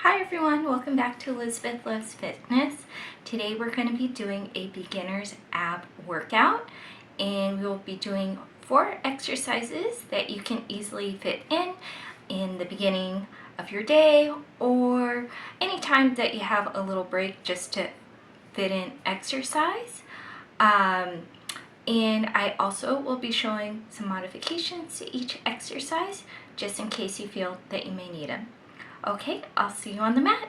Hi everyone, welcome back to Elizabeth Loves Fitness. Today we're going to be doing a beginner's ab workout, and we'll be doing 4 exercises that you can easily fit in the beginning of your day or anytime that you have a little break just to fit in exercise. And I also will be showing some modifications to each exercise just in case you feel that you may need them. Okay, I'll see you on the mat.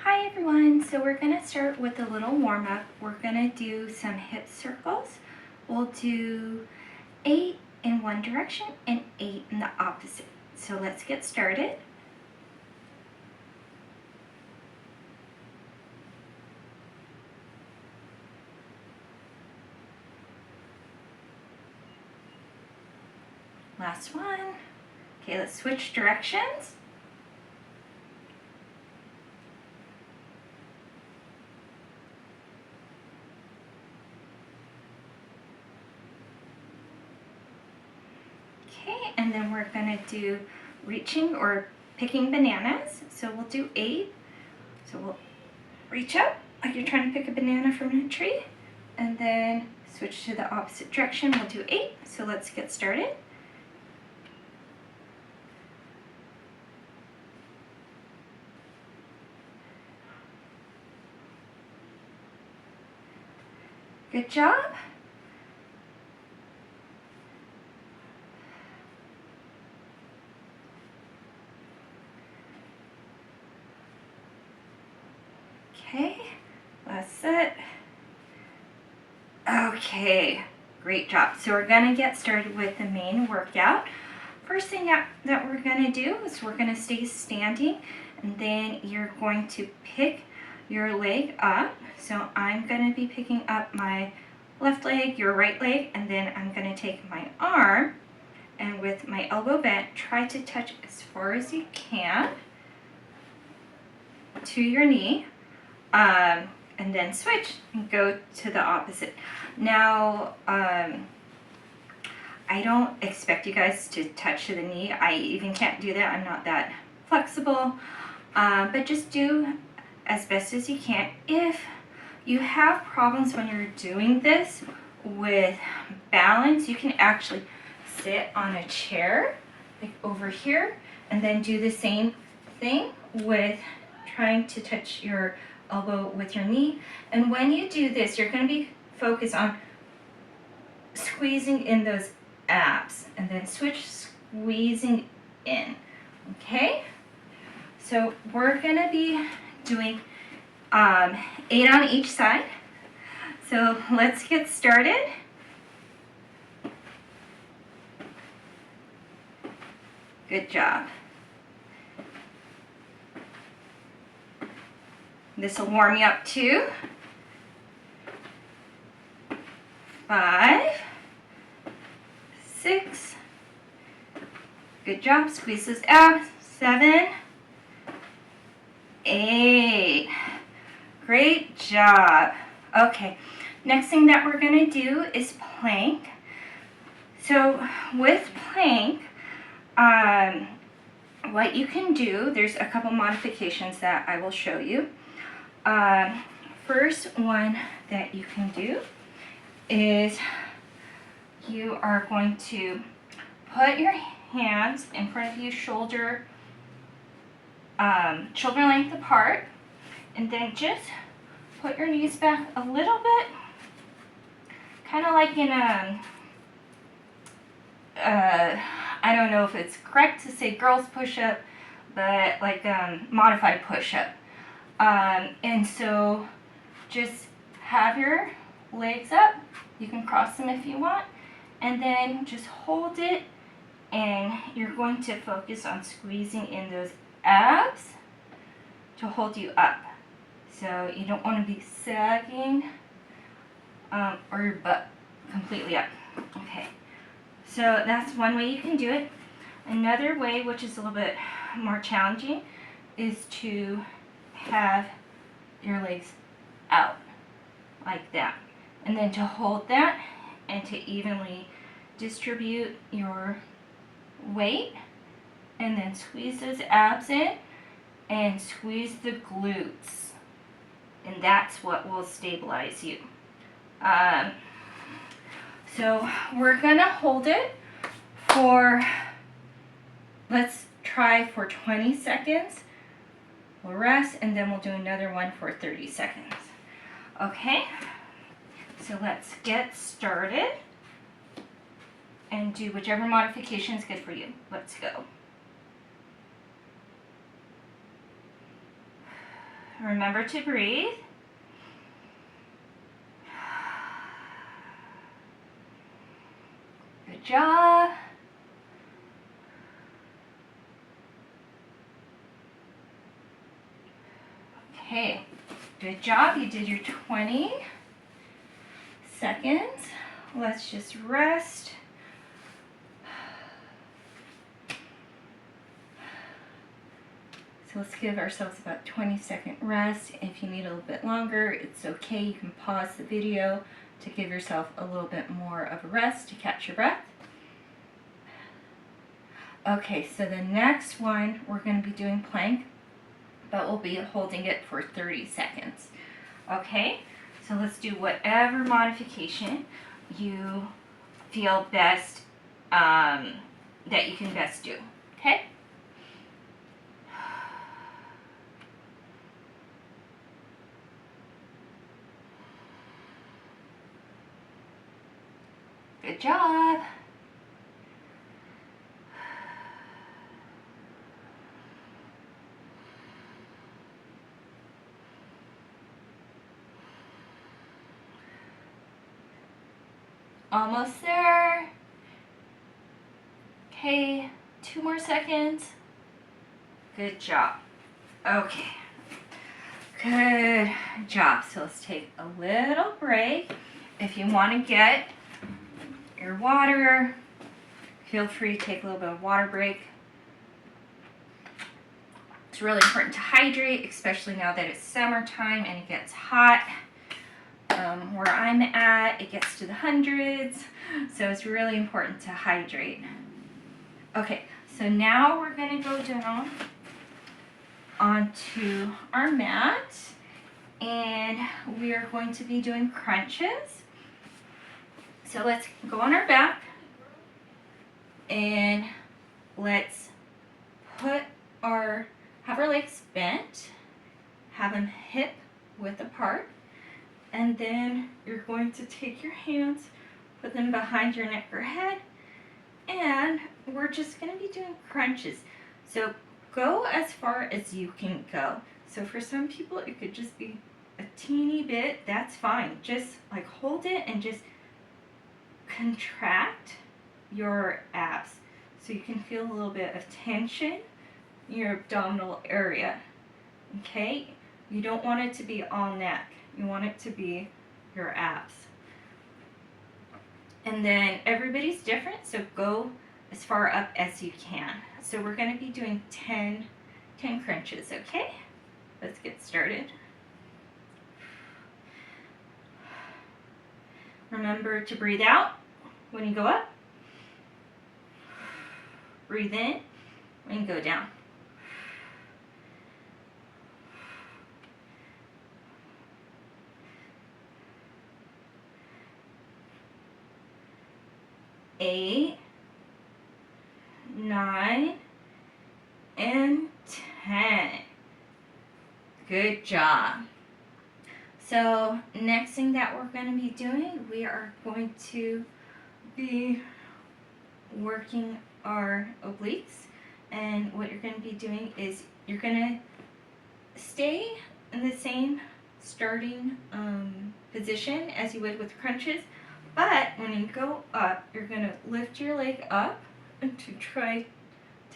Hi everyone, so we're going to start with a little warm-up. We're going to do some hip circles. We'll do 8 in one direction and 8 in the opposite. So let's get started. Last one. Okay, let's switch directions. Okay, and then we're going to do reaching or picking bananas. So we'll do 8. So we'll reach up like you're trying to pick a banana from a tree, and then switch to the opposite direction. We'll do 8. So let's get started. Good job. Okay, last set. Okay, great job. So we're going to get started with the main workout. First thing that we're going to do is we're going to stay standing, and then you're going to pick your leg up. So I'm going to be picking up my left leg, your right leg, and then I'm going to take my arm and with my elbow bent, try to touch as far as you can to your knee, and then switch and go to the opposite. Now, I don't expect you guys to touch to the knee. I even can't do that. I'm not that flexible, but just do as best as you can. If you have problems when you're doing this with balance, you can actually sit on a chair like over here and then do the same thing with trying to touch your elbow with your knee. And when you do this, you're going to be focused on squeezing in those abs and then switch, squeezing in. Okay, so we're going to be doing 8 on each side. So let's get started. Good job. This will warm you up too. 5, 6. Good job. Squeeze those abs. 7, 8. Great job. Okay, next thing that we're going to do is plank. So with plank, what you can do, there's a couple modifications that I will show you. First one that you can do is you are going to put your hands in front of you, shoulder length apart, and then just put your knees back a little bit, kind of like in a, I don't know if it's correct to say girls push-up, but like modified push-up. And so just have your legs up. You can cross them if you want, and then just hold it, and you're going to focus on squeezing in those abs to hold you up. So you don't want to be sagging or your butt completely up. Okay, so that's one way you can do it. Another way, which is a little bit more challenging, is to have your legs out like that, and then to hold that and to evenly distribute your weight and then squeeze those abs in and squeeze the glutes, and that's what will stabilize you. So we're gonna hold it for, let's try for 20 seconds. We'll rest, and then we'll do another one for 30 seconds. Okay, so let's get started and do whichever modification is good for you. Let's go. Remember to breathe. Good job. Okay, good job. You did your 20 seconds. Let's just rest. So let's give ourselves about 20-second rest. If you need a little bit longer, it's okay. You can pause the video to give yourself a little bit more of a rest to catch your breath. Okay, so the next one, we're going to be doing plank, but we'll be holding it for 30 seconds. Okay, so let's do whatever modification you feel best, that you can best do. Okay? Good job. Almost there. Okay, 2 more seconds. Good job. Okay, good job. So let's take a little break. If you want to get your water, feel free to take a little bit of water break. It's really important to hydrate, especially now that it's summertime and it gets hot. Where I'm at, it gets to the hundreds, so it's really important to hydrate. Okay, so now we're going to go down onto our mat, and we are going to be doing crunches. So let's go on our back, and let's have our legs bent, have them hip width apart. And then you're going to take your hands, put them behind your neck or head, and we're just going to be doing crunches. So go as far as you can go. So for some people, it could just be a teeny bit. That's fine. Just like hold it and just contract your abs so you can feel a little bit of tension in your abdominal area. Okay? You don't want it to be all neck. You want it to be your abs. And then everybody's different, so go as far up as you can. So we're going to be doing 10 crunches, okay? Let's get started. Remember to breathe out when you go up. Breathe in when you go down. Eight, 9, and 10. Good job. So next thing that we're going to be doing, we are going to be working our obliques. And what you're going to be doing is you're going to stay in the same starting position as you would with crunches. But when you go up, you're going to lift your leg up and to try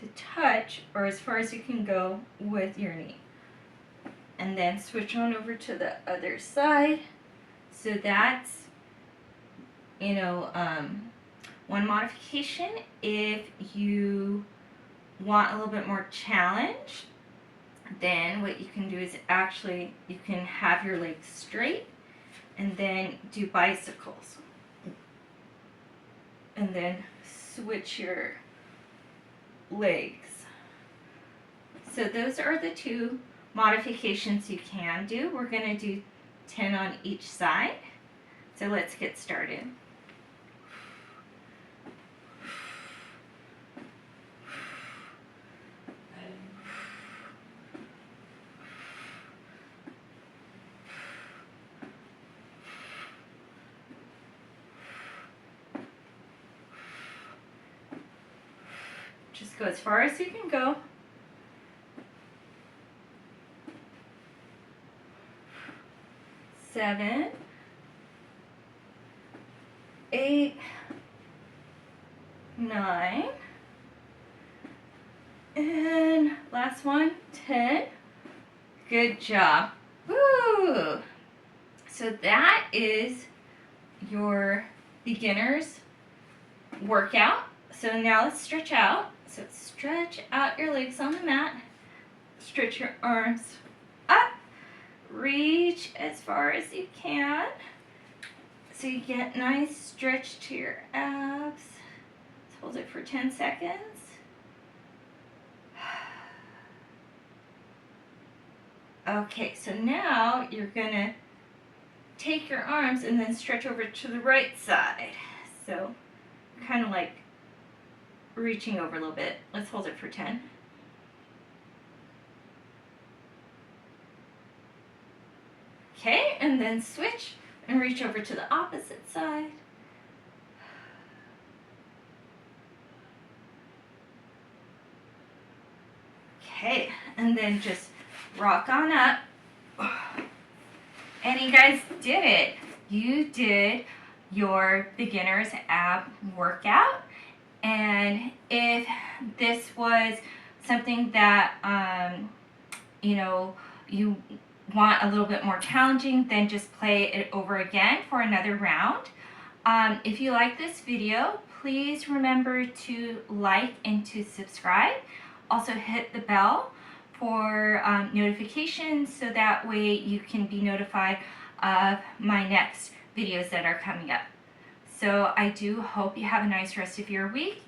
to touch, or as far as you can go, with your knee. And then switch on over to the other side. So that's, one modification. If you want a little bit more challenge, then what you can do is actually, you can have your legs straight and then do bicycles. And then switch your legs. So those are the 2 modifications you can do. We're going to do 10 on each side. So let's get started. Just go as far as you can go. 7, 8, 9, and last one, 10. Good job. Woo! So that is your beginner's workout. So now let's stretch out. So stretch out your legs on the mat. Stretch your arms up. Reach as far as you can. So you get nice stretch to your abs. Let's hold it for 10 seconds. Okay, so now you're gonna take your arms and then stretch over to the right side. So kind of like reaching over a little bit. Let's hold it for 10. Okay, and then switch and reach over to the opposite side. Okay, and then just rock on up. And you guys did it. You did your beginner's ab workout. And if this was something that, you want a little bit more challenging, then just play it over again for another round. If you like this video, please remember to like and to subscribe. Also hit the bell for notifications so that way you can be notified of my next videos that are coming up. So I do hope you have a nice rest of your week,